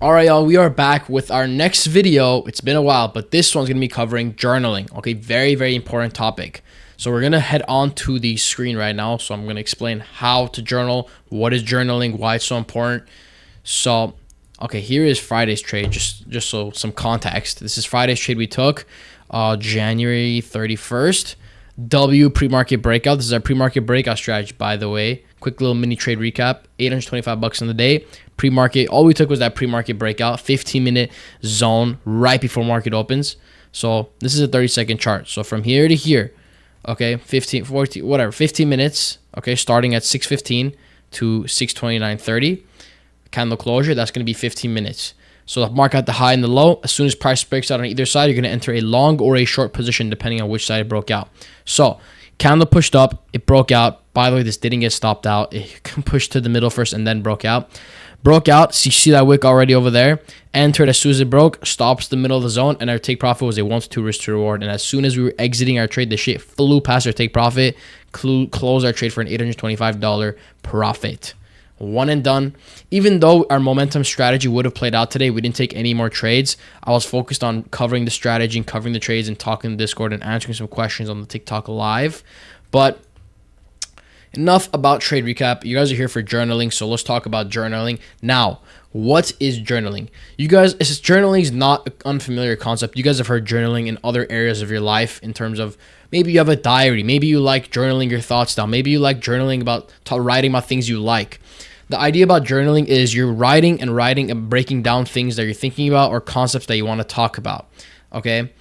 All right, y'all, we are back with our next video. It's been a while, but this one's going to be covering journaling. Okay, very, very important topic. So we're going to head on to the screen right now. So I'm going to explain how to journal, what is journaling, why it's so important. So, okay, here is Friday's trade, just so some context. This is Friday's trade we took January 31st. W pre-market breakout. This is our pre-market breakout strategy, by the way. Quick little mini trade recap. $825 on the day. Pre-market, all we took was that pre-market breakout, 15-minute zone right before market opens. So this is a 30-second chart. So from here to here, okay, 15, 14, whatever, 15 minutes, okay, starting at 6:15 to 6:29:30. Candle closure, that's going to be 15 minutes. So mark out the high and the low. As soon as price breaks out on either side, you're going to enter a long or a short position depending on which side it broke out. So candle pushed up, it broke out. By the way, this didn't get stopped out. It pushed to the middle first and then broke out. Broke out. So you see that wick already over there. Entered as soon as it broke, stops the middle of the zone, and our take profit was a 1 to 2 risk to reward. And as soon as we were exiting our trade, the shit flew past our take profit, closed our trade for an $825 profit. One and done. Even though our momentum strategy would have played out today, we didn't take any more trades. I was focused on covering the strategy and covering the trades and talking to Discord and answering some questions on the TikTok live. But enough about trade recap. You guys are here for journaling, so let's talk about journaling. Now, what is journaling? You guys, journaling is not an unfamiliar concept. You guys have heard journaling in other areas of your life in terms of maybe you have a diary. Maybe you like journaling your thoughts down. Maybe you like journaling about writing about things you like. The idea about journaling is you're writing and breaking down things that you're thinking about or concepts that you want to talk about, okay?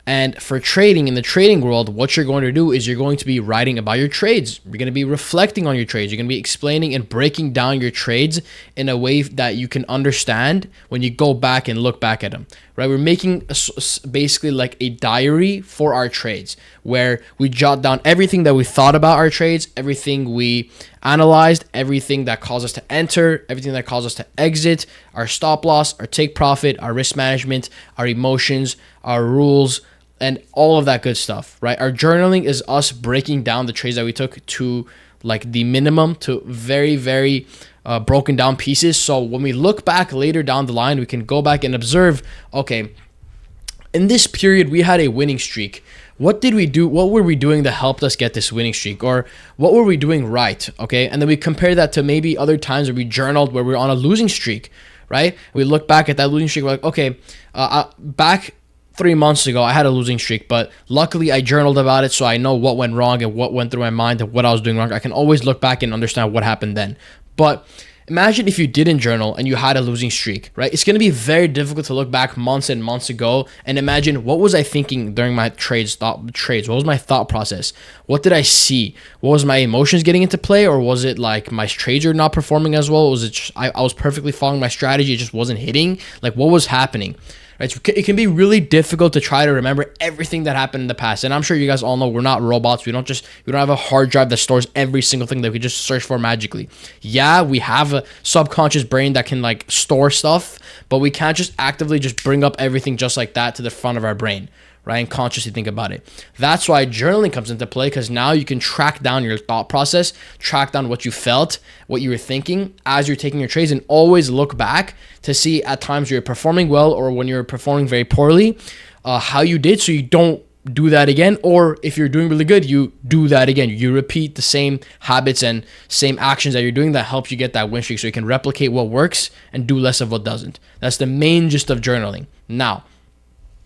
And for trading, in the trading world, what you're going to do is you're going to be writing about your trades. You're going to be reflecting on your trades. You're going to be explaining and breaking down your trades in a way that you can understand when you go back and look back at them, right? We're making basically like a diary for our trades where we jot down everything that we thought about our trades, everything we analyzed, everything that caused us to enter, everything that caused us to exit, our stop loss, our take profit, our risk management, our emotions, our rules, and all of that good stuff, right? Our journaling is us breaking down the trades that we took to like the minimum to very, very broken down pieces. So when we look back later down the line, we can go back and observe, okay, in this period, we had a winning streak. What did we do? What were we doing that helped us get this winning streak? Or what were we doing right? Okay. And then we compare that to maybe other times where we journaled where we were on a losing streak, right? We look back at that losing streak. We're like, okay, back 3 months ago, I had a losing streak, but luckily I journaled about it. So I know what went wrong and what went through my mind and what I was doing wrong. I can always look back and understand what happened then. But imagine if you didn't journal and you had a losing streak, right? It's going to be very difficult to look back months and months ago and imagine what was I thinking during my trades. What was my thought process? What did I see? What was my emotions getting into play? Or was it like my trades are not performing as well? Was it just, I was perfectly following my strategy, it just wasn't hitting? Like what was happening? Right? It can be really difficult to try to remember everything that happened in the past. And I'm sure you guys all know we're not robots. We don't have a hard drive that stores every single thing that we just search for magically. Yeah, we have a subconscious brain that can like store stuff, but we can't just actively just bring up everything just like that to the front of our brain, right? And consciously think about it. That's why journaling comes into play, because now you can track down your thought process, track down what you felt, what you were thinking as you're taking your trades, and always look back to see at times you're performing well or when you're performing very poorly, how you did, so you don't do that again. Or if you're doing really good, you do that again. You repeat the same habits and same actions that you're doing that helps you get that win streak, so you can replicate what works and do less of what doesn't. That's the main gist of journaling. Now,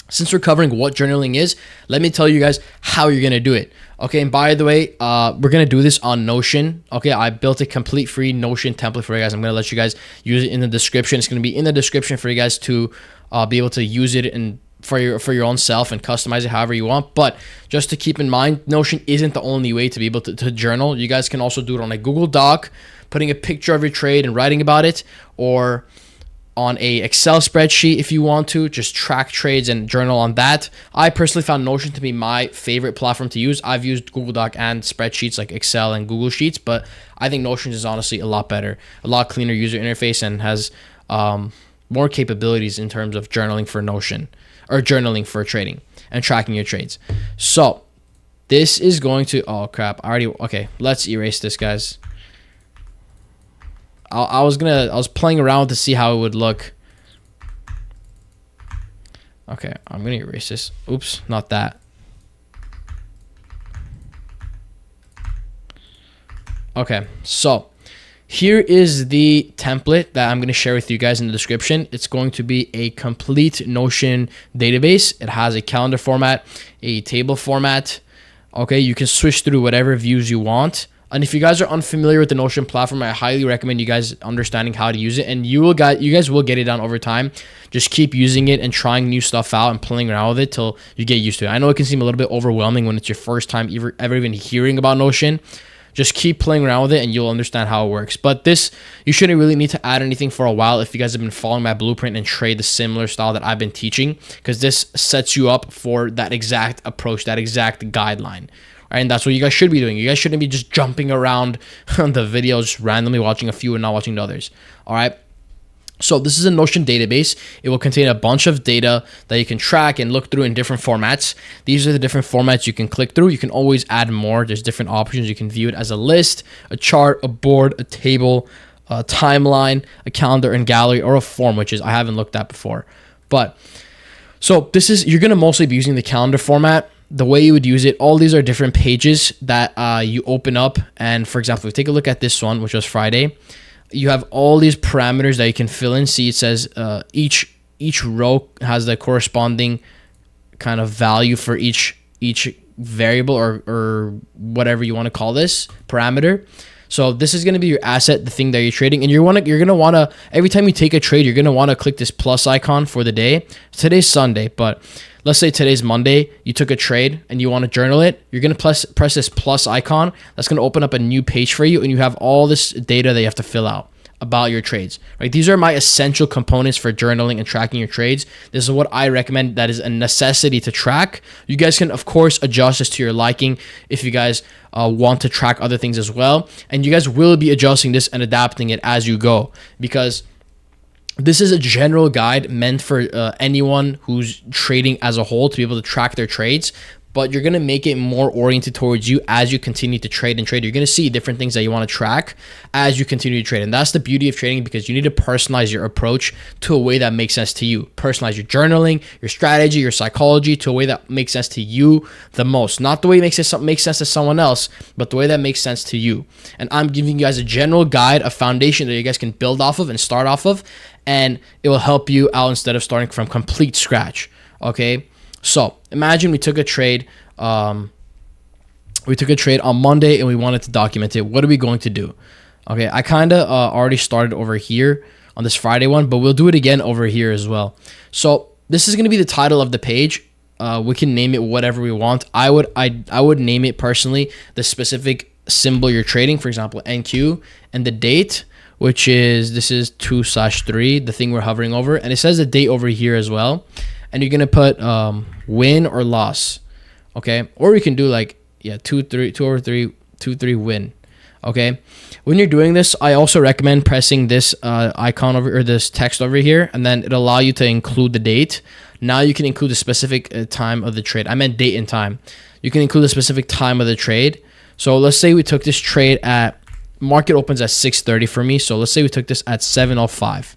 since we're covering what journaling is, let me tell you guys how you're going to do it. Okay, and by the way, we're going to do this on Notion. Okay, I built a complete free Notion template for you guys. I'm going to let you guys use it in the description. It's going to be in the description for you guys to be able to use it and for your own self and customize it however you want. But just to keep in mind, Notion isn't the only way to be able to journal. You guys can also do it on a Google Doc, putting a picture of your trade and writing about it, or on a Excel spreadsheet if you want to just track trades and journal on that. I personally found Notion to be my favorite platform to use. I've used Google Doc and spreadsheets like Excel and Google Sheets, but I think Notion is honestly a lot better, a lot cleaner user interface, and has more capabilities in terms of journaling for Notion, or journaling for trading and tracking your trades. So this is going to, oh crap, okay, let's erase this, guys. I was playing around to see how it would look Okay, I'm gonna erase this. Oops, not that. Okay, so here is the template that I'm going to share with you guys in the description. It's going to be a complete Notion database. It has a calendar format, a table format. Okay, you can switch through whatever views you want. And if you guys are unfamiliar with the Notion platform, I highly recommend you guys understanding how to use it. And you guys will get it done over time. Just keep using it and trying new stuff out and playing around with it till you get used to it. I know it can seem a little bit overwhelming when it's your first time ever even hearing about Notion. Just keep playing around with it and you'll understand how it works. But this, you shouldn't really need to add anything for a while if you guys have been following my blueprint and trade the similar style that I've been teaching, because this sets you up for that exact approach, that exact guideline. Right? And that's what you guys should be doing. You guys shouldn't be just jumping around on the videos, just randomly watching a few and not watching the others. All right. So this is a Notion database. It will contain a bunch of data that you can track and look through in different formats. These are the different formats you can click through. You can always add more. There's different options. You can view it as a list, a chart, a board, a table, a timeline, a calendar and gallery, or a form, which is I haven't looked at before. But so this is, you're going to mostly be using the calendar format. The way you would use it, all these are different pages that you open up. And for example, if we take a look at this one, which was Friday, you have all these parameters that you can fill in. See, it says each row has the corresponding kind of value for each variable or whatever you want to call this parameter. So this is going to be your asset, the thing that you're trading, and you're gonna wanna every time you take a trade, you're gonna want to click this plus icon for the day. Today's Sunday, but let's say today's Monday. You took a trade and you want to journal it. You're gonna press this plus icon. That's gonna open up a new page for you, and you have all this data that you have to fill out about your trades. Right? These are my essential components for journaling and tracking your trades. This is what I recommend. That is a necessity to track. You guys can of course adjust this to your liking if you guys want to track other things as well, and you guys will be adjusting this and adapting it as you go, because this is a general guide meant for anyone who's trading as a whole to be able to track their trades. But you're going to make it more oriented towards you as you continue to trade and trade. You're going to see different things that you want to track as you continue to trade. And that's the beauty of trading, because you need to personalize your approach to a way that makes sense to you. Personalize your journaling, your strategy, your psychology to a way that makes sense to you the most. Not the way it makes sense to someone else, but the way that makes sense to you. And I'm giving you guys a general guide, a foundation that you guys can build off of and start off of. And it will help you out instead of starting from complete scratch. Okay. So imagine we took a trade. We took a trade on Monday and we wanted to document it. What are we going to do? Okay, I kind of already started over here on this Friday one, but we'll do it again over here as well. So this is going to be the title of the page. We can name it whatever we want. I would name it personally the specific symbol you're trading. For example, NQ, and the date, which is, this is 2/3, the thing we're hovering over, and it says the date over here as well. And you're gonna put win or loss, okay? Or you can do like 2/3 win, okay? When you're doing this, I also recommend pressing this icon over, or this text over here, and then it'll allow you to include the date. Now you can include the specific time of the trade. I meant date and time. You can include the specific time of the trade. So let's say we took this trade at, market opens at 6:30 for me. So let's say we took this at 7:05.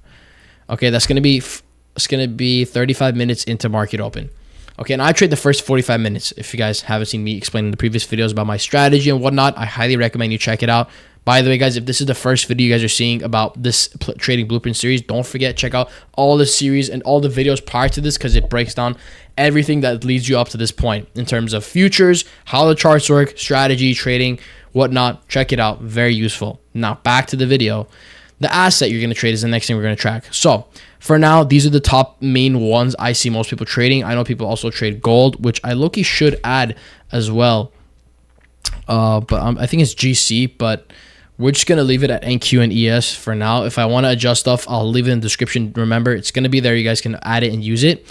Okay, that's gonna be 35 minutes into market open. Okay, and I trade the first 45 minutes. If you guys haven't seen me explain in the previous videos about my strategy and whatnot, I highly recommend you check it out. By the way, guys, if this is the first video you guys are seeing about this trading blueprint series, don't forget, check out all the series and all the videos prior to this, because it breaks down everything that leads you up to this point in terms of futures, how the charts work, strategy, trading, whatnot. Check it out. Very useful. Now back to the video. The asset you're going to trade is the next thing we're going to track. So for now, these are the top main ones I see most people trading. I know people also trade gold, which I low-key should add as well. But I think it's GC, but we're just going to leave it at NQ and ES for now. If I want to adjust stuff, I'll leave it in the description. Remember, it's going to be there. You guys can add it and use it.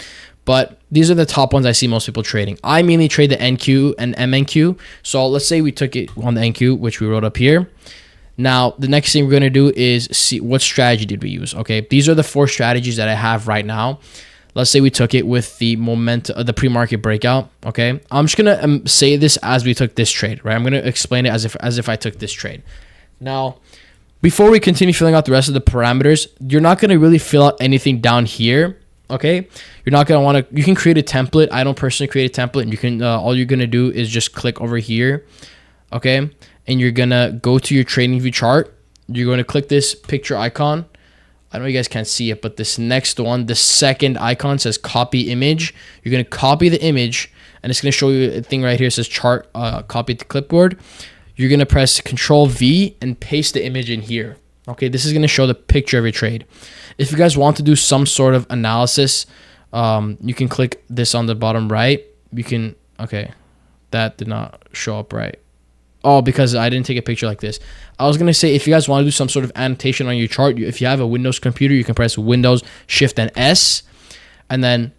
But these are the top ones I see most people trading. I mainly trade the NQ and MNQ. So let's say we took it on the NQ, which we wrote up here. Now, the next thing we're going to do is see what strategy did we use. Okay, these are the 4 strategies that I have right now. Let's say we took it with the momentum, the pre-market breakout. Okay, I'm just going to say this as we took this trade, right? I'm going to explain it as if I took this trade. Now, before we continue filling out the rest of the parameters, you're not going to really fill out anything down here Okay, you're not gonna want to. You can create a template. I don't personally create a template. You can. All you're gonna do is just click over here, okay, and you're gonna go to your trading view chart. You're going to click this picture icon. I know you guys can't see it, but this next one, the second icon says copy image. You're going to copy the image, and it's going to show you a thing right here. It says chart copy to clipboard. You're going to press Control V and paste the image in here. Okay, this is going to show the picture of your trade. If you guys want to do some sort of analysis, you can click this on the bottom right. You can, okay, that did not show up right. Oh, because I didn't take a picture like this. I was going to say, if you guys want to do some sort of annotation on your chart, if you have a Windows computer, you can press Windows, Shift, and S. And then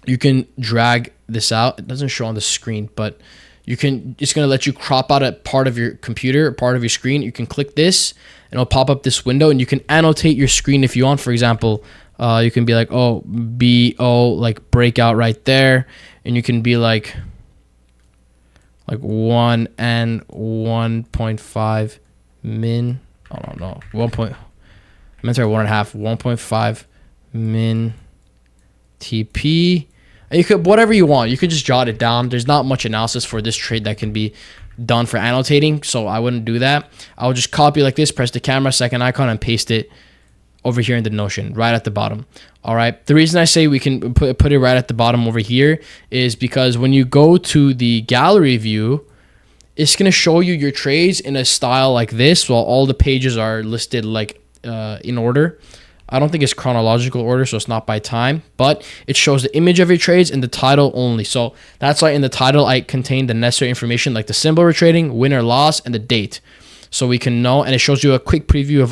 you can drag this out. It doesn't show on the screen, but you can. It's going to let you crop out a part of your computer, a part of your screen. You can click this, and it'll pop up this window, and you can annotate your screen if you want. For example, you can be like, oh, BO, like breakout right there. And you can be like 1 and 1.5 min. I don't know. 1.5 1.5 min TP. And you could, whatever you want, you could just jot it down. There's not much analysis for this trade that can be done for annotating, so I wouldn't do that. I would just copy like this, press the camera, second icon, and paste it over here in the Notion, right at the bottom. All right. The reason I say we can put it right at the bottom over here is because when you go to the gallery view, it's going to show you your trades in a style like this, while all the pages are listed like in order. I don't think it's chronological order, so it's not by time, but it shows the image of your trades and the title only. So that's why in the title, I contain the necessary information like the symbol we're trading, win or loss, and the date. So we can know, and it shows you a quick preview of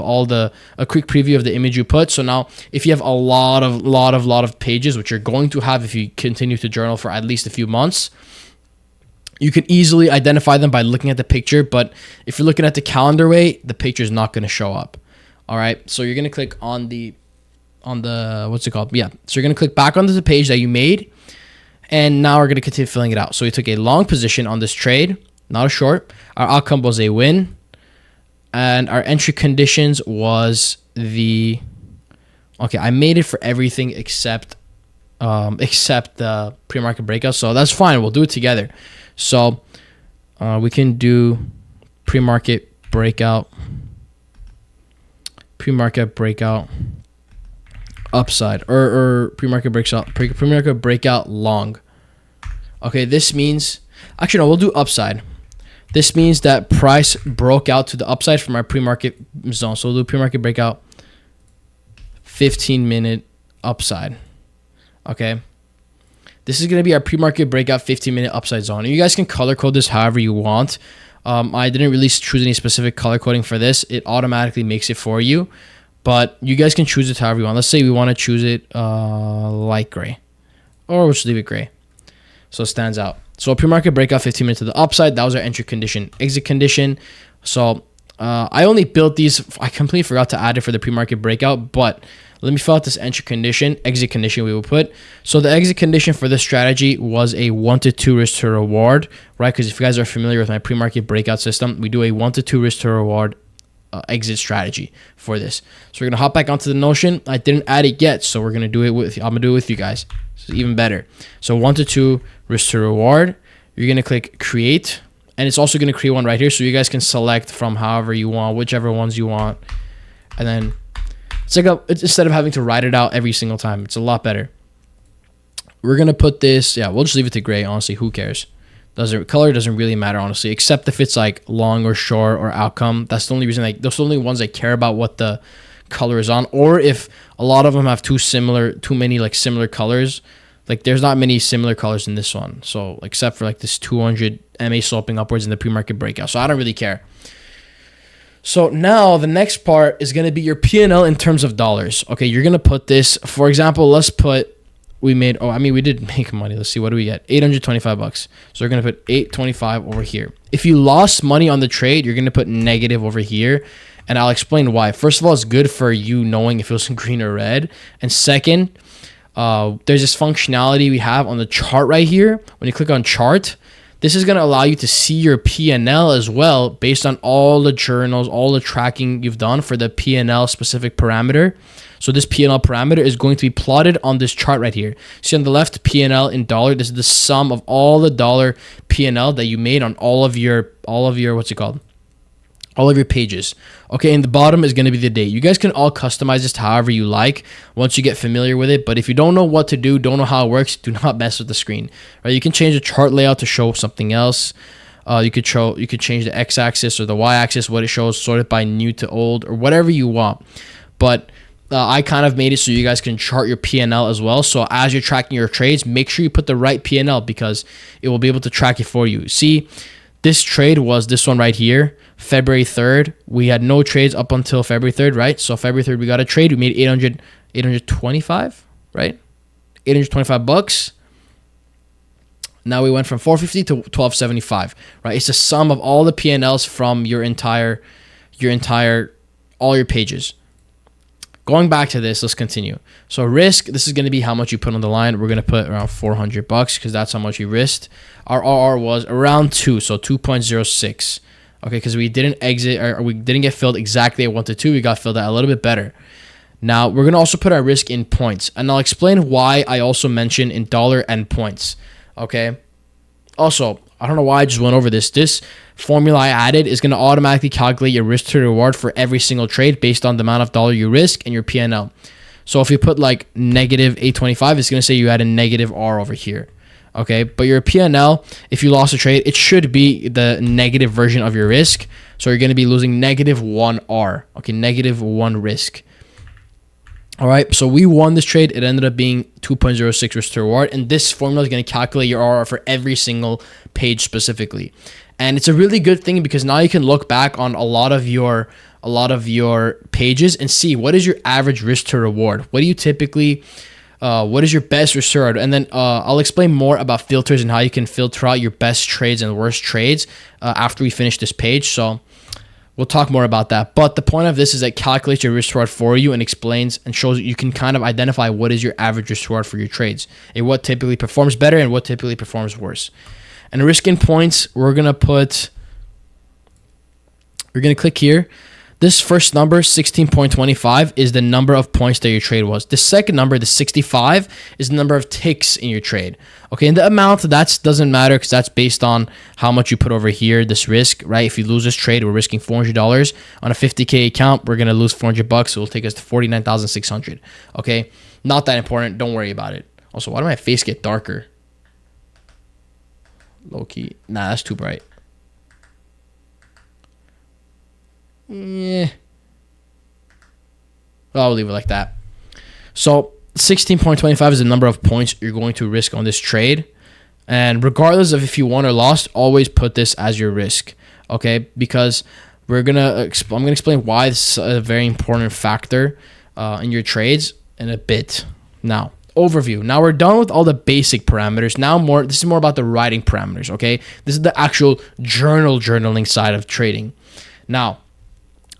the image you put. So now if you have a lot of pages, which you're going to have if you continue to journal for at least a few months, you can easily identify them by looking at the picture. But if you're looking at the calendar way, the picture is not going to show up. All right. So you're going to click on the, what's it called? Yeah. So you're going to click back onto the page that you made. And now we're going to continue filling it out. So we took a long position on this trade, not a short. Our outcome was a win. And our entry conditions was the, okay, I made it for everything except the pre-market breakout. So that's fine. We'll do it together. So we can do pre-market breakout upside or pre-market breakout long. Okay, this means, actually no, we'll do upside. This means that price broke out to the upside from our pre-market zone. So we'll do pre-market breakout 15-minute upside. Okay. This is going to be our pre-market breakout 15-minute upside zone. And you guys can color code this however you want. I didn't really choose any specific color coding for this. It automatically makes it for you. But you guys can choose it however you want. Let's say we want to choose it light gray. Or we'll just leave it gray, so it stands out. So pre-market breakout 15 minutes to the upside. That was our entry condition. Exit condition. So I only built these. I completely forgot to add it for the pre-market breakout, but let me fill out this entry condition. Exit condition we will put. So the exit condition for this strategy was a 1 to 2 risk to reward, right? Because if you guys are familiar with my pre-market breakout system, we do a 1 to 2 risk to reward exit strategy for this. So we're gonna hop back onto the Notion. I didn't add it yet, so we're gonna do it with. I'm gonna do it with you guys. So even better. So 1 to 2 risk to reward. You're gonna click create, and it's also gonna create one right here, so you guys can select from however you want, whichever ones you want, and then it's like instead of having to write it out every single time, it's a lot better. We're gonna put this. Yeah, we'll just leave it to gray. Honestly, who cares? Color doesn't really matter, honestly, except if it's like long or short or outcome. That's the only reason. Like those are the only ones I care about what the color is on, or if a lot of them have too many like similar colors. Like there's not many similar colors in this one, so except for like this 200 MA sloping upwards in the pre-market breakout. So I don't really care. So now the next part is going to be your P&L in terms of dollars. Okay, you're going to put this, for example, let's put, we did make money. Let's see, what do we get? $825. So we're going to put 825 over here. If you lost money on the trade, you're going to put negative over here. And I'll explain why. First of all, it's good for you knowing if it was green or red. And second, there's this functionality we have on the chart right here. When you click on chart, This is going to allow you to see your P&L as well based on all the journals, all the tracking you've done for the P&L specific parameter. So this P&L parameter is going to be plotted on this chart right here. See on the left, P&L in dollar. This is the sum of all the dollar P&L that you made on all of your what's it called? All of your pages. Okay, and the bottom is going to be the date. You guys can all customize this however you like once you get familiar with it. But if you don't know what to do, don't know how it works, do not mess with the screen. Right? You can change the chart layout to show something else. You could change the x-axis or the y-axis, what it shows, sort it by new to old or whatever you want. But I kind of made it so you guys can chart your P&L as well. So as you're tracking your trades, make sure you put the right P&L because it will be able to track it for you. See, this trade was this one right here, February 3rd. We had no trades up until February 3rd, right? So February 3rd, we got a trade. We made 825, right? 825 bucks. Now we went from 450 to 1275, right? It's the sum of all the P&Ls from your entire, all your pages. Going back to this, let's continue. So risk, this is going to be how much you put on the line. We're going to put around 400 bucks because that's how much you risked. Our RR was around 2, so 2.06. Okay, because we didn't exit or we didn't get filled exactly at 1 to 2. We got filled at a little bit better. Now, we're going to also put our risk in points. And I'll explain why I also mentioned in dollar and points. Okay. Also, I don't know why I just went over this. This formula I added is going to automatically calculate your risk to reward for every single trade based on the amount of dollar you risk and your P&L. So if you put like negative 825, it's going to say you had a negative R over here. Okay, but your P&L, if you lost a trade, it should be the negative version of your risk. So you're going to be losing negative 1 R. Okay, negative 1 risk. All right, so we won this trade. It ended up being 2.06 risk to reward. And this formula is going to calculate your RR for every single page specifically. And it's a really good thing because now you can look back on a lot of your pages and see what is your average risk to reward. What do you typically, what is your best risk to reward? And then I'll explain more about filters and how you can filter out your best trades and worst trades after we finish this page. So we'll talk more about that. But the point of this is that it calculates your risk reward for you and explains and shows that you can kind of identify what is your average risk reward for your trades and what typically performs better and what typically performs worse. And risk in points, we're going to click here. This first number, 16.25, is the number of points that your trade was. The second number, the 65, is the number of ticks in your trade. Okay, and the amount, that doesn't matter because that's based on how much you put over here, this risk, right? If you lose this trade, we're risking $400. On a 50K account, we're going to lose 400 bucks. So it'll take us to 49,600. Okay, not that important. Don't worry about it. Also, why did my face get darker? Low key. Nah, that's too bright. Yeah. I'll leave it like that. So 16.25 is the number of points you're going to risk on this trade. And regardless of if you won or lost, always put this as your risk. Okay? Because I'm gonna explain why this is a very important factor in your trades in a bit. Now, overview. Now we're done with all the basic parameters. This is more about the writing parameters, okay? This is the actual journaling side of trading. Now,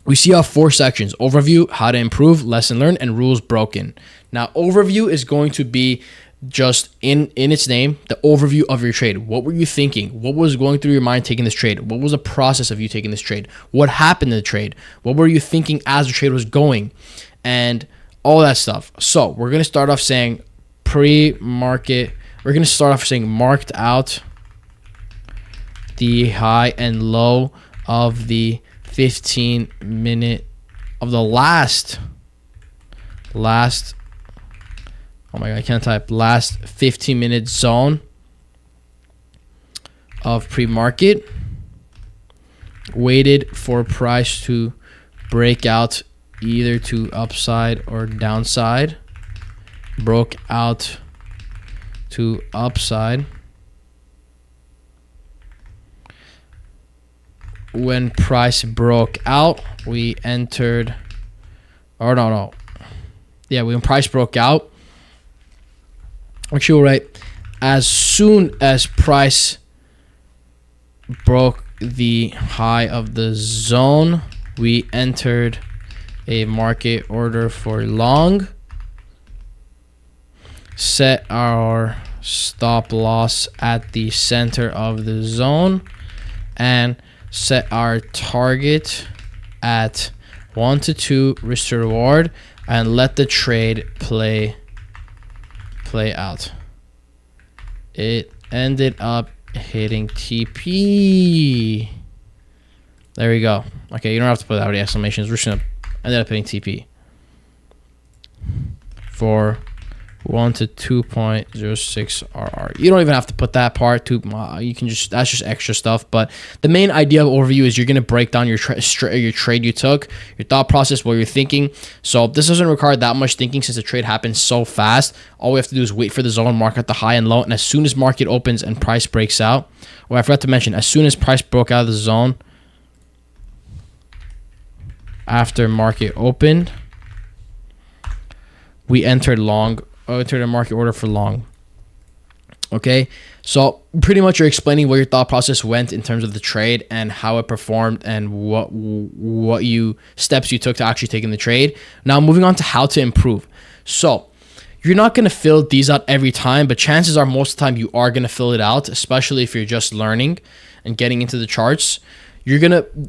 we see our 4 sections: overview, how to improve, lesson learned, and rules broken. Now, overview is going to be just in its name, the overview of your trade. What were you thinking? What was going through your mind taking this trade? What was the process of you taking this trade? What happened in the trade? What were you thinking as the trade was going? And all that stuff. So we're going to start off saying pre-market. We're going to start off saying marked out the high and low of the 15-minute of the last oh my god, I can't type, last 15-minute zone of pre-market, waited for price to break out either to upside or downside, broke out to upside. When price broke out, we entered, or no. Yeah, when price broke out, actually, we'll write, as soon as price broke the high of the zone, we entered a market order for long, set our stop loss at the center of the zone and set our target at 1 to 2 risk to reward and let the trade play out. It ended up hitting TP. There we go. Okay, you don't have to put out the exclamations. We're just gonna ended up hitting TP for 1 to 2.06 RR. You don't even have to put that part. You can just, that's just extra stuff. But the main idea of overview is you're gonna break down your trade you took, your thought process, what you're thinking. So this doesn't require that much thinking since the trade happens so fast. All we have to do is wait for the zone, market the high and low, and as soon as market opens and price breaks out, I forgot to mention, as soon as price broke out of the zone, after market opened, we entered a market order for long. Okay, so pretty much you're explaining where your thought process went in terms of the trade and how it performed and what steps you took to actually taking the trade. Now moving on to how to improve. So you're not going to fill these out every time, but chances are most of the time you are going to fill it out, especially if you're just learning and getting into the charts.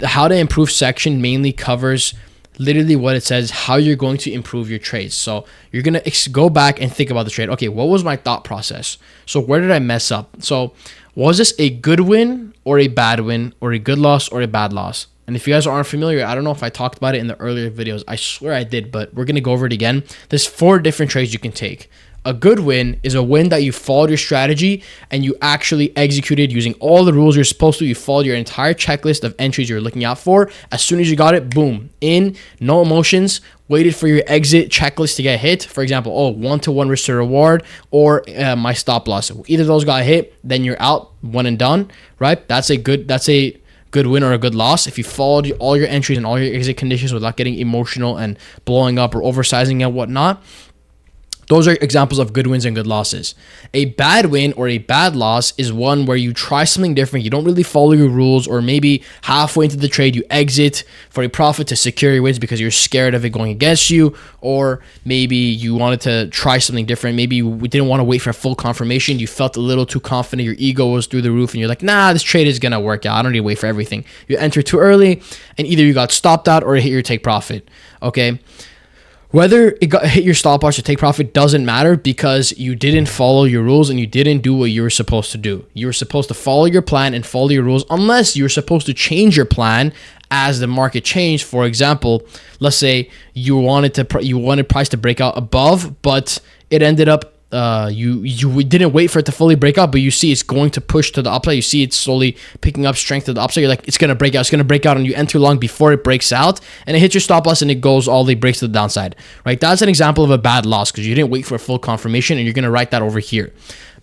How to improve section mainly covers literally what it says, how you're going to improve your trades. So you're going to go back and think about the trade. Okay, what was my thought process? So where did I mess up? So was this a good win or a bad win or a good loss or a bad loss? And if you guys aren't familiar, I don't know if I talked about it in the earlier videos. I swear I did, but we're going to go over it again. There's 4 different trades you can take. A good win is a win that you followed your strategy and you actually executed using all the rules you're supposed to. You followed your entire checklist of entries you're looking out for. As soon as you got it, boom, in, no emotions, waited for your exit checklist to get hit. For example, 1 to 1 risk to reward or my stop loss. Either of those got hit, then you're out, one and done, right? That's a good win or a good loss. If you followed all your entries and all your exit conditions without getting emotional and blowing up or oversizing and whatnot. Those are examples of good wins and good losses. A bad win or a bad loss is one where you try something different. You don't really follow your rules, or maybe halfway into the trade, you exit for a profit to secure your wins because you're scared of it going against you, or maybe you wanted to try something different. Maybe you didn't want to wait for full confirmation. You felt a little too confident. Your ego was through the roof and you're like, nah, this trade is going to work out. I don't need to wait for everything. You enter too early and either you got stopped out or hit your take profit. Okay. Whether it hit your stop loss or take profit doesn't matter because you didn't follow your rules and you didn't do what you were supposed to do. You were supposed to follow your plan and follow your rules unless you're supposed to change your plan as the market changed. For example, let's say you wanted price to break out above, but it ended up you didn't wait for it to fully break out, but you see it's going to push to the upside. You see it's slowly picking up strength to the upside. You're like, it's going to break out, and you enter long before it breaks out, and it hits your stop loss, and it goes all the breaks to the downside, right? That's an example of a bad loss because you didn't wait for a full confirmation, and you're going to write that over here.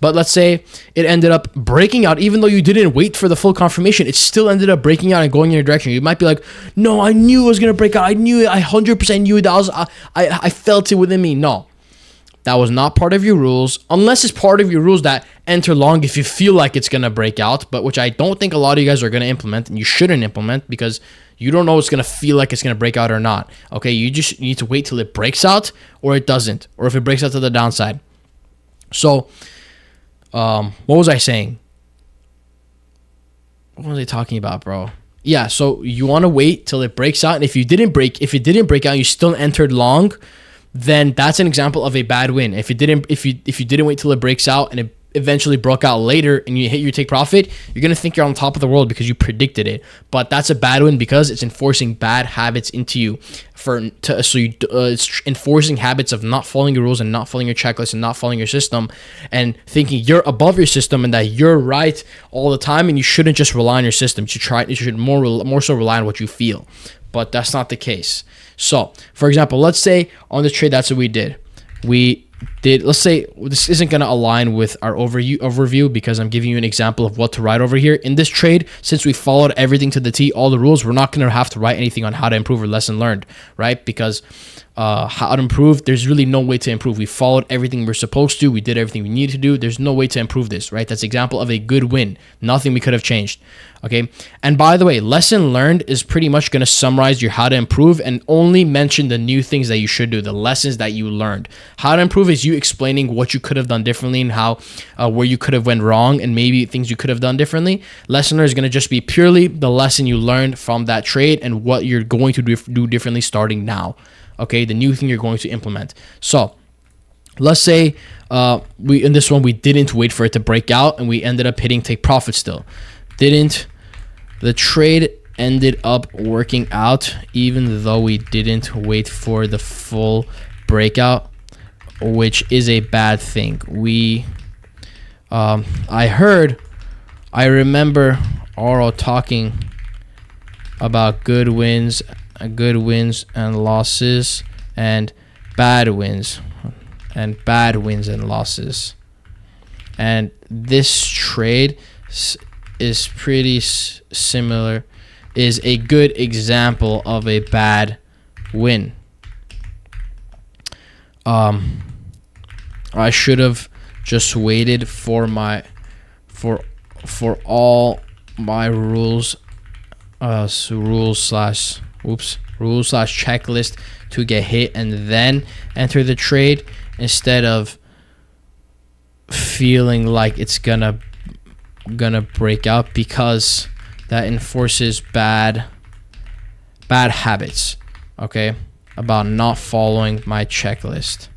But let's say it ended up breaking out, even though you didn't wait for the full confirmation, it still ended up breaking out and going in your direction. You might be like, no, I knew it was going to break out. I knew it. I 100% knew it. I felt it within me. No. That was not part of your rules, unless it's part of your rules that enter long if you feel like it's going to break out, but which I don't think a lot of you guys are going to implement, and you shouldn't implement because you don't know it's going to feel like it's going to break out or not. Okay, you just need to wait till it breaks out or it doesn't, or if it breaks out to the downside. So, what was I saying? What was I talking about, bro? Yeah, so you want to wait till it breaks out, and if it didn't break out, you still entered long, then that's an example of a bad win. If you didn't wait till it breaks out and it eventually broke out later and you hit your take profit, you're gonna think you're on top of the world because you predicted it. But that's a bad win because it's enforcing bad habits into you. It's enforcing habits of not following your rules and not following your checklist and not following your system and thinking you're above your system and that you're right all the time, and you shouldn't just rely on your system. You should more so rely on what you feel. But that's not the case. So, for example, let's say on this trade, that's what we did. Let's say this isn't going to align with our overview because I'm giving you an example of what to write over here. In this trade, since we followed everything to the T, all the rules, we're not going to have to write anything on how to improve or lesson learned, right? Because how to improve. There's really no way to improve. We followed everything we're supposed to. We did everything we needed to do. There's no way to improve this, right? That's an example of a good win. Nothing we could have changed. Okay. And by the way, lesson learned is pretty much going to summarize your how to improve and only mention the new things that you should do, the lessons that you learned. How to improve is you explaining what you could have done differently and how, where you could have went wrong and maybe things you could have done differently. Lesson learned is going to just be purely the lesson you learned from that trade and what you're going to do differently starting now. Okay. The new thing you're going to implement. So let's say in this one, we didn't wait for it to break out and we ended up hitting take profit still. The trade ended up working out even though we didn't wait for the full breakout, which is a bad thing. I remember Oro talking about good wins and losses and bad wins and losses. And this trade is pretty similar, is a good example of a bad win. I should have just waited for all my rules slash checklist to get hit and then enter the trade instead of feeling like it's gonna break out, because that enforces bad habits, okay, about not following my checklist.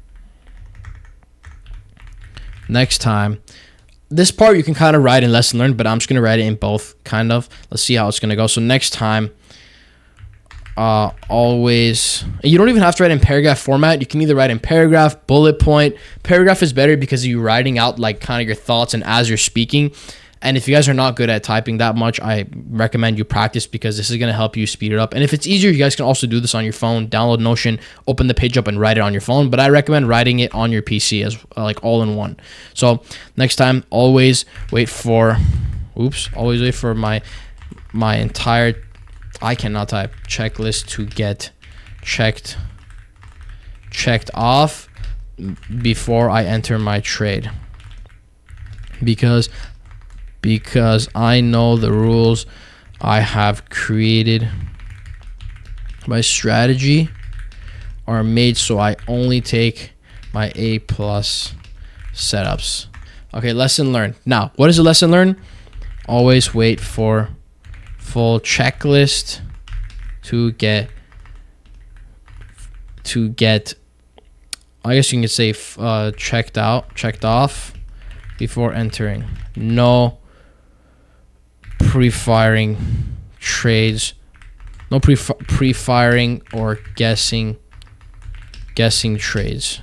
Next time, this part you can kind of write in lesson learned, but I'm just gonna write it in both kind of. Let's see how it's gonna go. So next time, always, you don't even have to write in paragraph format. You can either write in paragraph, bullet point. Paragraph is better because you're writing out like kind of your thoughts and as you're speaking. And if you guys are not good at typing that much, I recommend you practice, because this is going to help you speed it up. And if it's easier, you guys can also do this on your phone. Download Notion, open the page up and write it on your phone. But I recommend writing it on your PC as like all in one. So next time, always wait for my entire, I cannot type, checklist to get checked off before I enter my trade. Because I know the rules I have created. My strategy are made so I only take my A+ setups. Okay, lesson learned. Now, what is a lesson learned? Always wait for full checklist to get I guess you can say checked off before entering. No pre-firing trades, no pre-firing or guessing trades.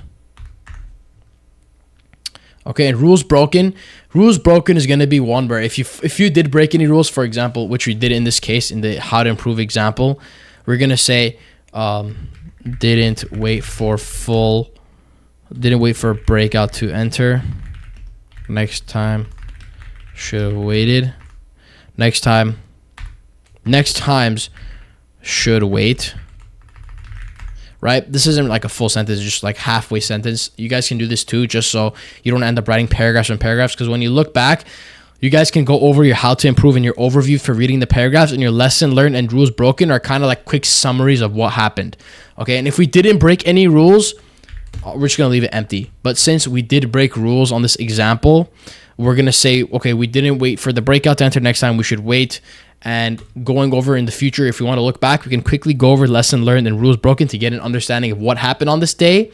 Okay, and rules broken is going to be one where if you did break any rules, for example, which we did in this case in the how to improve example, we're going to say didn't wait for a breakout to enter. Next time should have waited. Next times should wait. Right? This isn't like a full sentence, just like halfway sentence. You guys can do this too, just so you don't end up writing paragraphs and paragraphs, because when you look back, you guys can go over your how to improve in your overview for reading the paragraphs, and your lesson learned and rules broken are kind of like quick summaries of what happened. Okay, and if we didn't break any rules, we're just going to leave it empty. But since we did break rules on this example, we're going to say, okay, we didn't wait for the breakout to enter. Next time we should wait. And going over in the future, if we want to look back, we can quickly go over lesson learned and rules broken to get an understanding of what happened on this day.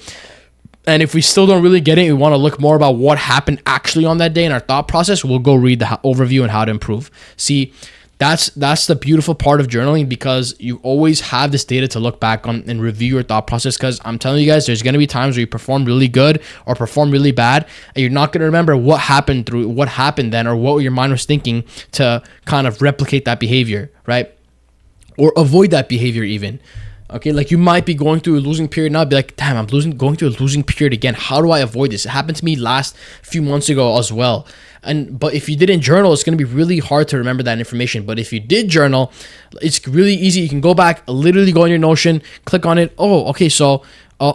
And if we still don't really get it, we want to look more about what happened actually on that day in our thought process, we'll go read the overview and how to improve. See, that's the beautiful part of journaling, because you always have this data to look back on and review your thought process. Because I'm telling you guys, there's going to be times where you perform really good or perform really bad, and you're not going to remember what happened then, or what your mind was thinking to kind of replicate that behavior, right? Or avoid that behavior even. Okay, like you might be going through a losing period now, be like, damn, I'm going through a losing period again. How do I avoid this? It happened to me last few months ago as well. But if you didn't journal, it's going to be really hard to remember that information. But if you did journal, it's really easy. You can go back, literally go on your Notion, click on it. Oh, okay, so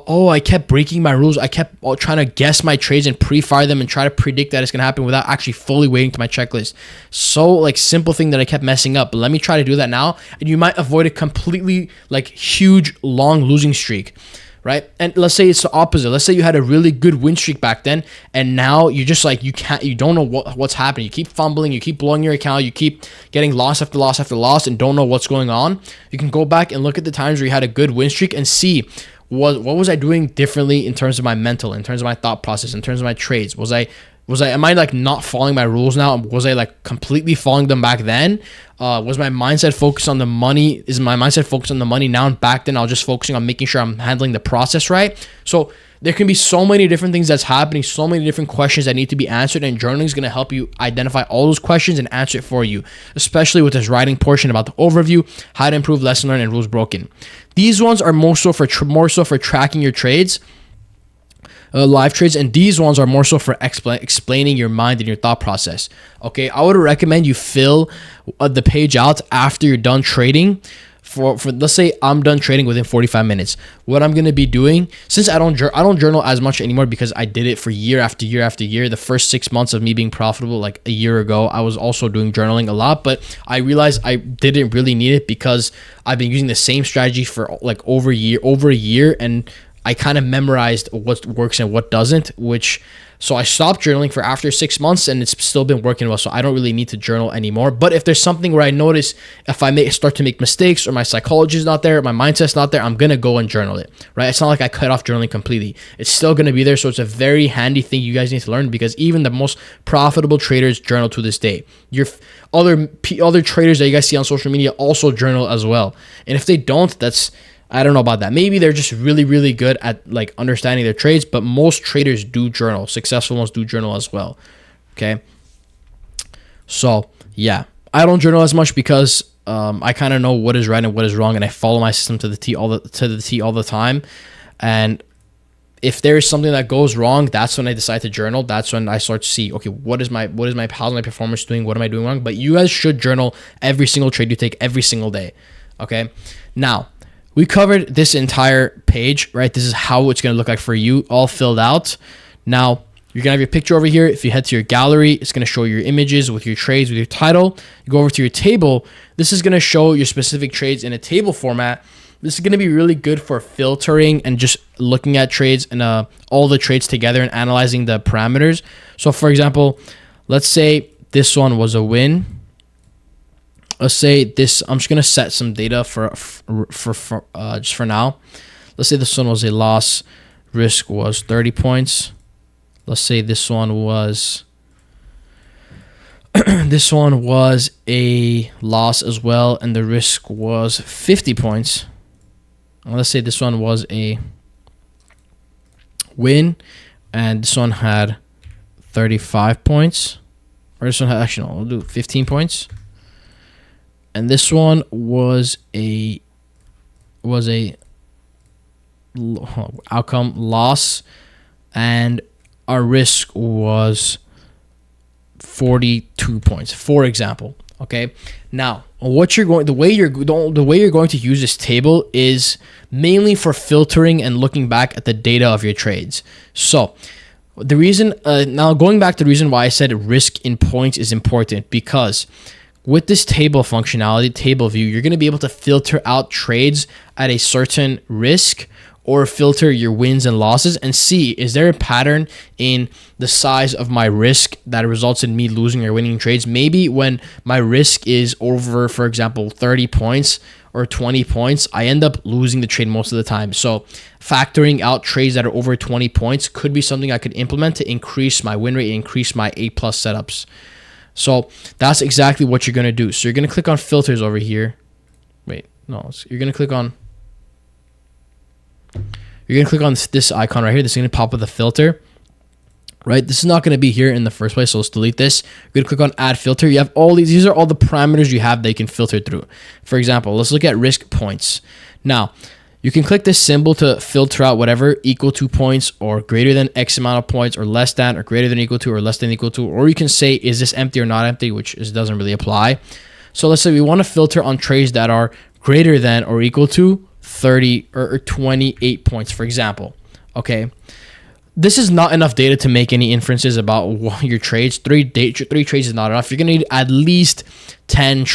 oh, I kept breaking my rules. I kept trying to guess my trades and pre-fire them and try to predict that it's going to happen without actually fully waiting to my checklist. So like simple thing that I kept messing up. But let me try to do that now. And you might avoid a completely like huge long losing streak. Right? And let's say it's the opposite. Let's say you had a really good win streak back then, and now you're just like, you don't know what's happening. You keep fumbling, you keep blowing your account, you keep getting loss after loss after loss and don't know what's going on. You can go back and look at the times where you had a good win streak and see what was I doing differently in terms of my mental, in terms of my thought process, in terms of my trades. Am I like not following my rules now? Was I like completely following them back then? Was my mindset focused on the money? Is my mindset focused on the money now? And back then I was just focusing on making sure I'm handling the process right. So there can be so many different things that's happening, so many different questions that need to be answered, and journaling is going to help you identify all those questions and answer it for you, especially with this writing portion about the overview, how to improve, lesson learned, and rules broken. These ones are more so for tracking your trades, live trades, and these ones are more so for explaining your mind and your thought process. Okay, I would recommend you fill the page out after you're done trading. For let's say I'm done trading within 45 minutes. What I'm gonna be doing, since I don't journal as much anymore because I did it for year after year after year. The first 6 months of me being profitable, like a year ago, I was also doing journaling a lot, but I realized I didn't really need it because I've been using the same strategy for like over a year, and I kind of memorized what works and what doesn't, so I stopped journaling for after 6 months, and it's still been working well. So I don't really need to journal anymore. But if there's something where I notice if I start to make mistakes, or my psychology is not there, my mindset's not there, I'm going to go and journal it, right? It's not like I cut off journaling completely. It's still going to be there. So it's a very handy thing you guys need to learn, because even the most profitable traders journal to this day. Your other traders that you guys see on social media also journal as well. And if they don't, I don't know about that. Maybe they're just really, really good at like understanding their trades, but most traders do journal. Successful ones do journal as well. Okay. So yeah, I don't journal as much because I kind of know what is right and what is wrong, and I follow my system to the T all the time. And if there is something that goes wrong, that's when I decide to journal. That's when I start to see, okay, how's my performance doing? What am I doing wrong? But you guys should journal every single trade you take every single day. Okay. Now, we covered this entire page, right? This is how it's going to look like for you, all filled out. Now, you're going to have your picture over here. If you head to your gallery, it's going to show your images with your trades, with your title. You go over to your table. This is going to show your specific trades in a table format. This is going to be really good for filtering and just looking at trades and all the trades together and analyzing the parameters. So, for example, let's say this one was a win. Let's say this, I'm just going to set some data for just for now. Let's say this one was a loss. Risk was 30 points. Let's say this one was this one was a loss as well, and the risk was 50 points. And let's say this one was a win, and this one had 35 points. Or this one had, actually, no, we'll do 15 points. And this one was a outcome loss, and our risk was 42 points, for example. Okay. Now, the way you're going to use this table is mainly for filtering and looking back at the data of your trades. So the reason, now going back to the reason why I said risk in points is important, because with this table functionality, table view, you're going to be able to filter out trades at a certain risk, or filter your wins and losses and see, is there a pattern in the size of my risk that results in me losing or winning trades? Maybe when my risk is over, for example, 30 points or 20 points, I end up losing the trade most of the time. So factoring out trades that are over 20 points could be something I could implement to increase my win rate, increase my A+ setups. So that's exactly what you're going to do. So you're going to click on filters over here. Wait, no, you're going to click on this icon right here. This is going to pop with a filter, right? This is not going to be here in the first place, so let's delete this. You're going to click on add filter. You have all these are all the parameters you have that you can filter through. For example, let's look at risk points. Now, you can click this symbol to filter out whatever equal to points, or greater than X amount of points, or less than, or greater than equal to, or less than equal to, or you can say, is this empty or not empty, which doesn't really apply. So let's say we want to filter on trades that are greater than or equal to 30 or 28 points, for example. Okay. This is not enough data to make any inferences about your trades. Three trades is not enough. You're going to need at least 10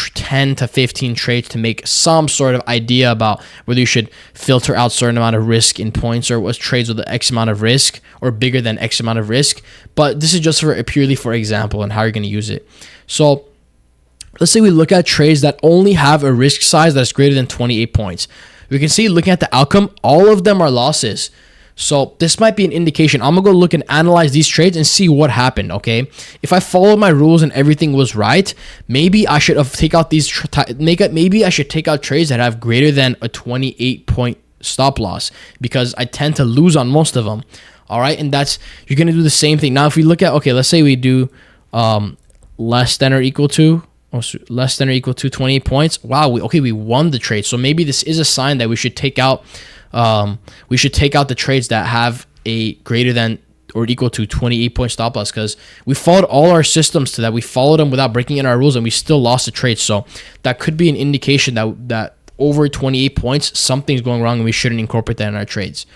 to 15 trades to make some sort of idea about whether you should filter out certain amount of risk in points or what trades with the X amount of risk or bigger than X amount of risk. But this is just purely for example and how you're going to use it. So let's say we look at trades that only have a risk size that's greater than 28 points. We can see, looking at the outcome, all of them are losses. So this might be an indication. I'm gonna go look and analyze these trades and see what happened. Okay, if I followed my rules and everything was right, maybe I should have take out these maybe I should take out trades that have greater than a 28 point stop loss, because I tend to lose on most of them. All right, and you're gonna do the same thing. Now if we look at, okay, let's say we do less than or equal to 28 points. Wow, we won the trade. So maybe this is a sign that we should take out the trades that have a greater than or equal to 28 point stop loss, because we followed all our systems to that. We followed them without breaking in our rules, and we still lost the trade. So that could be an indication that over 28 points, something's going wrong, and we shouldn't incorporate that in our trades.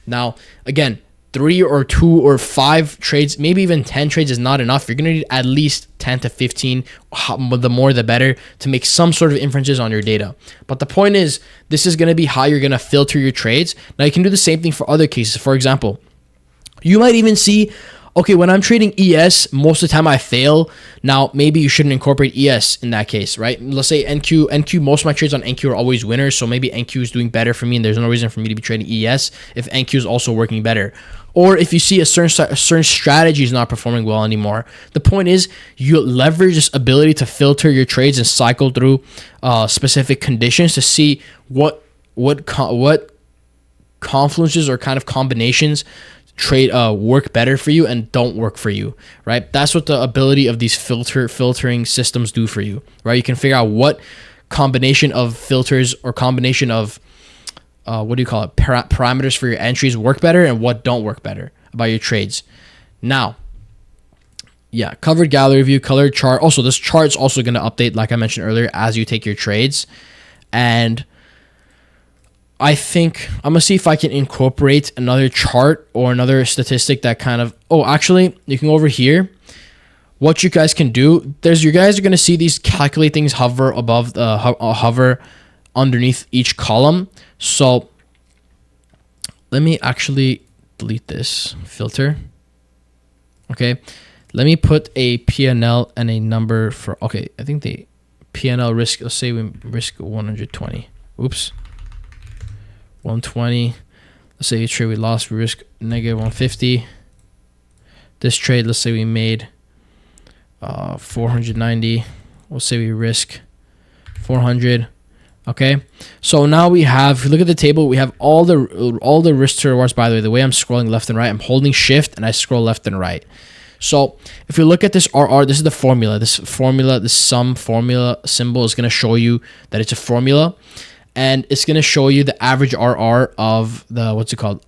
Now, again, 3 or 2 or 5 trades, maybe even 10 trades is not enough. You're going to need at least 10 to 15, the more the better, to make some sort of inferences on your data. But the point is, this is going to be how you're going to filter your trades. Now, you can do the same thing for other cases. For example, you might even see, okay, when I'm trading ES, most of the time I fail. Now, maybe you shouldn't incorporate ES in that case, right? Let's say NQ, most of my trades on NQ are always winners, so maybe NQ is doing better for me, and there's no reason for me to be trading ES if NQ is also working better. Or if you see a certain strategy is not performing well anymore. The point is, you leverage this ability to filter your trades and cycle through specific conditions to see what confluences or kind of combinations work better for you and don't work for you, right? That's what the ability of these filtering systems do for you, right? You can figure out what combination of filters or combination of parameters for your entries work better and what don't work better about your trades. Now, yeah, covered gallery view, colored chart. Also, this chart's also going to update, like I mentioned earlier, as you take your trades. And I think I'm going to see if I can incorporate another chart or another statistic that kind of, actually, you can go over here. What you guys can do, you guys are going to see these calculate things hover above the hover underneath each column. So let me actually delete this filter. Okay, let me put a PNL and a number for, I think the PNL risk, let's say we risk 120. Oops. 120. Let's say a trade we lost, we risk negative 150. This trade, let's say we made 490. We'll say we risk 400. Okay, so now we have, if you look at the table, we have all the risk to rewards. By the way, the way I'm scrolling left and right, I'm holding shift and I scroll left and right. So if you look at this RR, this is the formula. This sum formula symbol is going to show you that it's a formula, and it's going to show you the average RR of the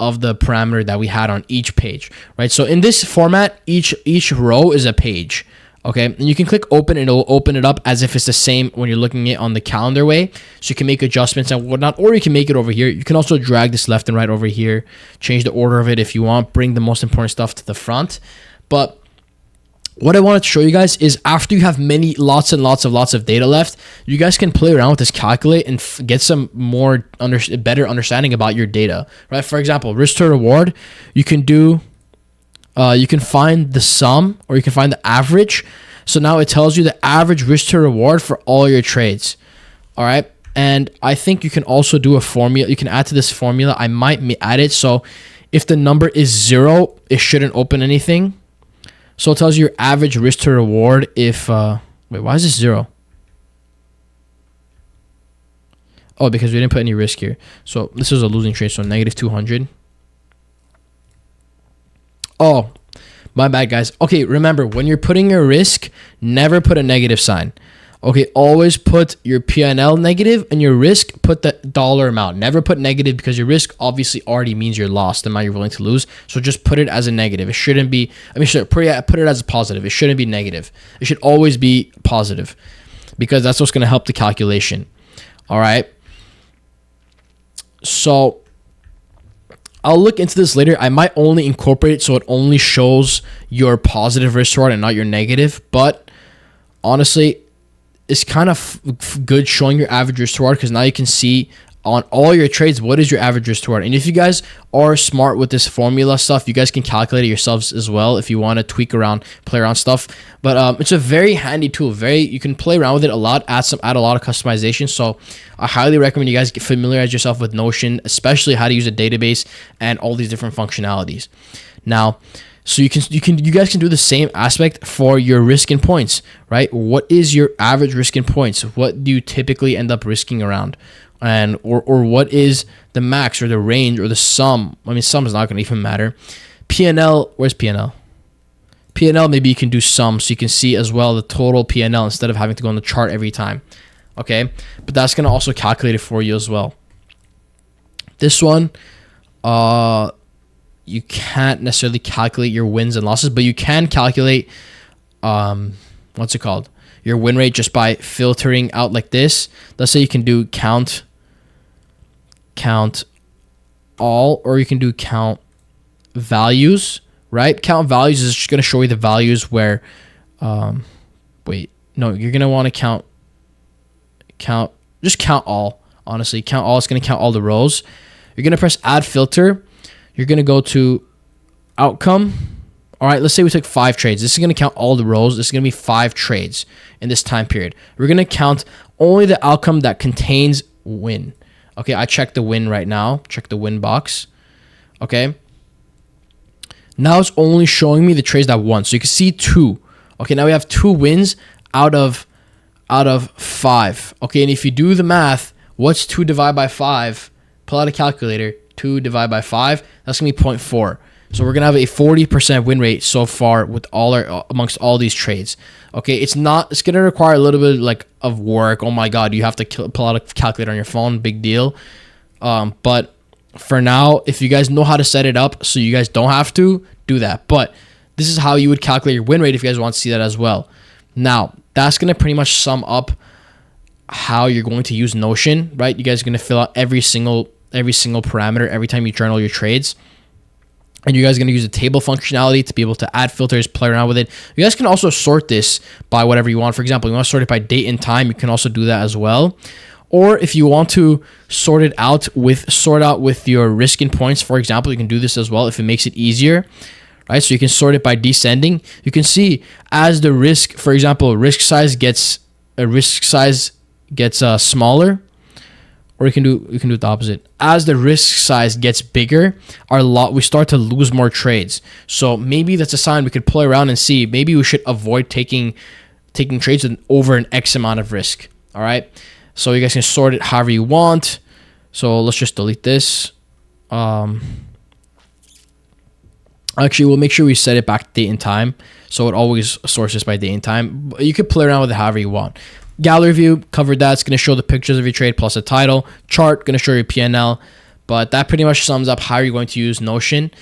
of the parameter that we had on each page, right? So in this format, each row is a page. Okay, and you can click open and it'll open it up as if it's the same when you're looking at it on the calendar way. So you can make adjustments and whatnot, or you can make it over here. You can also drag this left and right over here, change the order of it if you want, bring the most important stuff to the front. But what I wanted to show you guys is, after you have lots of data left, you guys can play around with this calculate and get some better understanding about your data, right? For example, risk to reward, you can do. You can find the sum, or you can find the average. So now it tells you the average risk to reward for all your trades. All right. And I think you can also do a formula. You can add to this formula. I might add it. So if the number is 0, it shouldn't open anything. So it tells you your average risk to reward if, wait, why is this 0? Oh, because we didn't put any risk here. So this is a losing trade. So negative 200. Oh, my bad, guys. Okay, remember, when you're putting your risk, never put a negative sign. Okay, always put your PNL negative and your risk, put the dollar amount. Never put negative, because your risk obviously already means you're lost, the amount you're willing to lose. So just put it as a negative. It shouldn't be, put it as a positive. It shouldn't be negative. It should always be positive, because that's what's going to help the calculation. All right. So I'll look into this later. I might only incorporate it so it only shows your positive risk reward and not your negative. But honestly, it's kind of good showing your average risk reward, because now you can see on all your trades what is your average risk reward. And if you guys are smart with this formula stuff, you guys can calculate it yourselves as well if you want to tweak around, play around stuff. But it's a very handy tool. You can play around with it a lot, add a lot of customization. So I highly recommend you guys familiarize yourself with Notion, especially how to use a database and all these different functionalities. Now, so you guys can do the same aspect for your risk and points, right? What is your average risk and points? What do you typically end up risking around? And or what is the max or the range or the sum? I mean, sum is not going to even matter. P&L, where's P&L? P&L, maybe you can do sum so you can see as well the total P&L instead of having to go on the chart every time. Okay, but that's going to also calculate it for you as well. This one, you can't necessarily calculate your wins and losses, but you can calculate what's it called? Your win rate just by filtering out like this. Let's say you can do count all, or you can do count values, right? Count values is just going to show you the values where wait, no, you're going to want to just count all. Honestly, count all. It's going to count all the rows. You're going to press add filter. You're going to go to outcome. All right, let's say we took 5 trades. This is going to count all the rows. This is going to be 5 trades in this time period. We're going to count only the outcome that contains win. Okay, I checked the win right now. Check the win box. Okay. Now it's only showing me the trades that won. So you can see 2. Okay, now we have 2 wins out of 5. Okay, and if you do the math, what's 2 divided by 5? Pull out a calculator. 2 divided by 5. That's going to be 0.4. So we're going to have a 40% win rate so far with amongst all these trades. Okay, it's going to require a little bit of work. Oh my God, you have to pull out a calculator on your phone. Big deal. But for now, if you guys know how to set it up so you guys don't have to do that. But this is how you would calculate your win rate if you guys want to see that as well. Now, that's going to pretty much sum up how you're going to use Notion, right? You guys are going to fill out every single parameter every time you journal your trades. And you guys are going to use the table functionality to be able to add filters, play around with it. You guys can also sort this by whatever you want. For example, you want to sort it by date and time. You can also do that as well. Or if you want to sort out with your risk and points, for example, you can do this as well if it makes it easier, right? So you can sort it by descending. You can see as the risk, for example, risk size gets smaller. Or you can do it the opposite. As the risk size gets bigger, we start to lose more trades. So maybe that's a sign we could play around and see. Maybe we should avoid taking trades over an X amount of risk. All right. So you guys can sort it however you want. So let's just delete this. Actually, we'll make sure we set it back to date and time, so it always sorts this by date and time. But you could play around with it however you want. Gallery view, covered that. It's going to show the pictures of your trade plus a title. Chart, going to show your P&L. But that pretty much sums up how you're going to use Notion.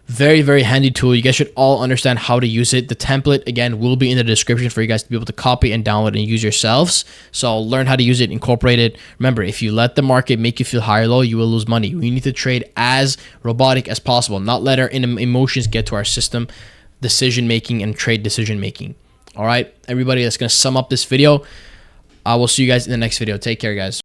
Very, very handy tool. You guys should all understand how to use it. The template, again, will be in the description for you guys to be able to copy and download and use yourselves. So learn how to use it, incorporate it. Remember, if you let the market make you feel high or low, you will lose money. We need to trade as robotic as possible, not let our emotions get to our system decision-making and trade decision-making. All right, everybody, that's going to sum up this video. I will see you guys in the next video. Take care, guys.